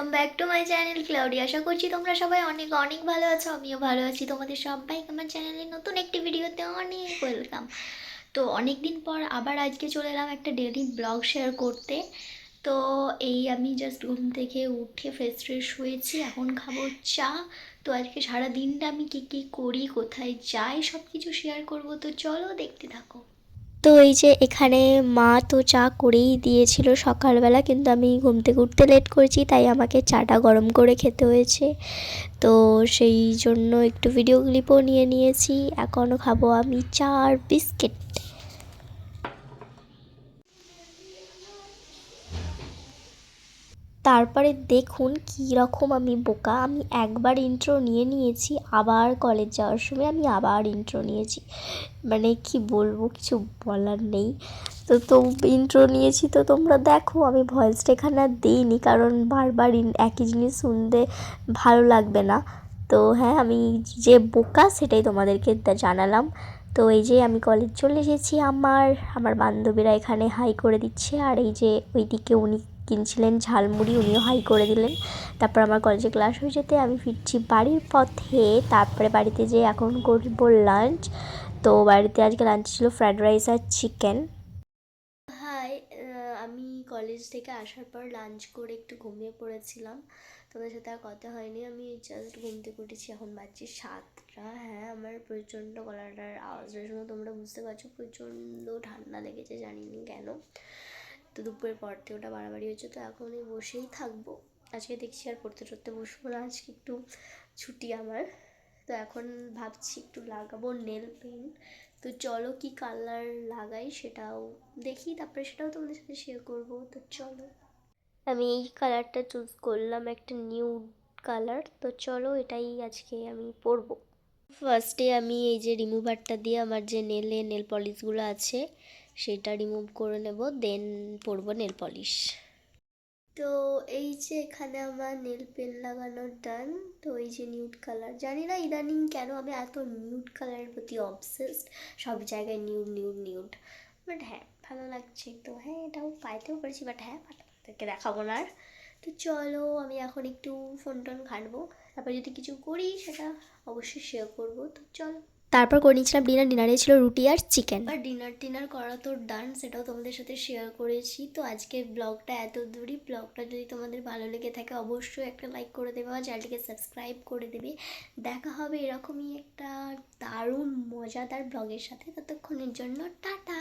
Welcome back to my channel cloudy. আশা করছি তোমরা সবাই অনেক অনেক ভালো আছো, আমিও ভালো আছি। তোমাদের সবাইকে আমার চ্যানেলের নতুন একটি ভিডিওতে অনেক ওয়েলকাম। তো অনেক দিন পর আবার আজকে চলে এলাম একটা ডেইলি ব্লগ শেয়ার করতে। তো এই আমি জাস্ট ঘুম থেকে উঠে ফ্রেশ ফ্রেশ হয়েছি, এখন খাবো চা। তো আজকে সারা দিনটা আমি কী কী করি, কোথায় যাই, সব কিছু শেয়ার করবো। তো চলো দেখতে থাকো। তো এই যে এখানে মা তো চা করেই দিয়েছিল সকালবেলা, কিন্তু আমি ঘুম থেকে উঠতে লেট করেছি, তাই আমাকে চাটা গরম করে খেতে হয়েছে। তো সেই জন্য একটু ভিডিও ক্লিপও নিয়ে নিয়েছি। এখনও খাবো আমি চা আর বিস্কিট। তারপরে দেখুন কী রকম আমি বোকা, আমি একবার ইন্ট্রো নিয়ে নিয়েছি, আবার কলেজ যাওয়ার সময় আমি আবার ইন্ট্রো নিয়েছি। মানে কি বলবো, কিছু বলার নেই। তো ইন্ট্রো নিয়েছি, তো তোমরা দেখো। আমি ভয়েসটা এখানে আর দিইনি, কারণ বারবার একই জিনিস শুনতে ভালো লাগবে না। তো হ্যাঁ, আমি যে বোকা সেটাই তোমাদেরকে জানালাম। তো এই যে আমি কলেজ চলে এসেছি, আমার বান্ধবীরা এখানে হাই করে দিচ্ছে, আর এই যে ওইদিকে উনি কিনছিলেন ঝালমুড়ি, উনিও হাই করে দিলেন। তারপর আমার কলেজে ক্লাস হয়ে যেতে আমি ফিরছি বাড়ির পথে। তারপরে বাড়িতে যেয়ে এখন করব লাঞ্চ। তো বাড়িতে আজকে লাঞ্চ ছিল ফ্রায়েড রাইস আর চিকেন। হাই, আমি কলেজ থেকে আসার পর লাঞ্চ করে একটু ঘুমিয়ে পড়েছিলাম। তোমাদের সাথে আর কথা হয়নি, আমি জাস্ট ঘুম থেকে উঠেছি, এখন বাজছে 7টা। হ্যাঁ, আমার প্রচণ্ড গলাটার আওয়াজের শুনে তোমরা বুঝতে পারছো প্রচণ্ড ঠান্ডা লেগেছে, জানি না কেন। তো দুপুরের পর থেকে ওটা বাড়াবাড়ি হয়েছে, তো এখন আমি বসেই থাকবো। আজকে দেখছি আর পড়তে টড়তে বসবো না, আজকে একটু ছুটি আমার। তো এখন ভাবছি একটু লাগাবো নেল পেন্ট। তো চলো কি কালার লাগাই সেটাও দেখি, তারপরে সেটাও তোমাদের সাথে শেয়ার করবো। তো চলো, আমি এই কালারটা চুজ করলাম, একটা নিউড কালার। তো চলো এটাই আজকে আমি পরবো। ফার্স্টে আমি এই যে রিমুভারটা দিয়ে আমার যে নেল পলিশগুলো আছে সেটা রিমুভ করে নেব, দেন পরবো নেল পলিশ। তো এই যে এখানে আমার নেল পেন লাগানোর ডান। তো এই যে নিউড কালার, জানি না ইদানিং কেন আমি এত নিউড কালারের প্রতি অবসেসড, সব জায়গায় নিউড নিউড নিউড। বাট হ্যাঁ, ভালো লাগছে। তো হ্যাঁ, এটাও পাইতেও পেরেছি, বাট হ্যাঁ, আপনাদেরকে দেখাবো না আর। তো চলো আমি এখন একটু ফোন টোন ঘাঁটবো, তারপর যদি কিছু করি সেটা অবশ্যই শেয়ার করবো। তো চলো, তারপর করে নিয়েছিলাম ডিনারে ছিল রুটি আর চিকেন। আর ডিনার করা তো ডান, সেটাও তোমাদের সাথে শেয়ার করেছি। তো আজকের ব্লগটা এত দূরই। ব্লগটা যদি তোমাদের ভালো লেগে থাকে অবশ্যই একটা লাইক করে দেবে, আর চ্যানেলটিকে সাবস্ক্রাইব করে দেবে। দেখা হবে এরকমই একটা দারুণ মজাদার ব্লগের সাথে, ততক্ষণের জন্য টাটা।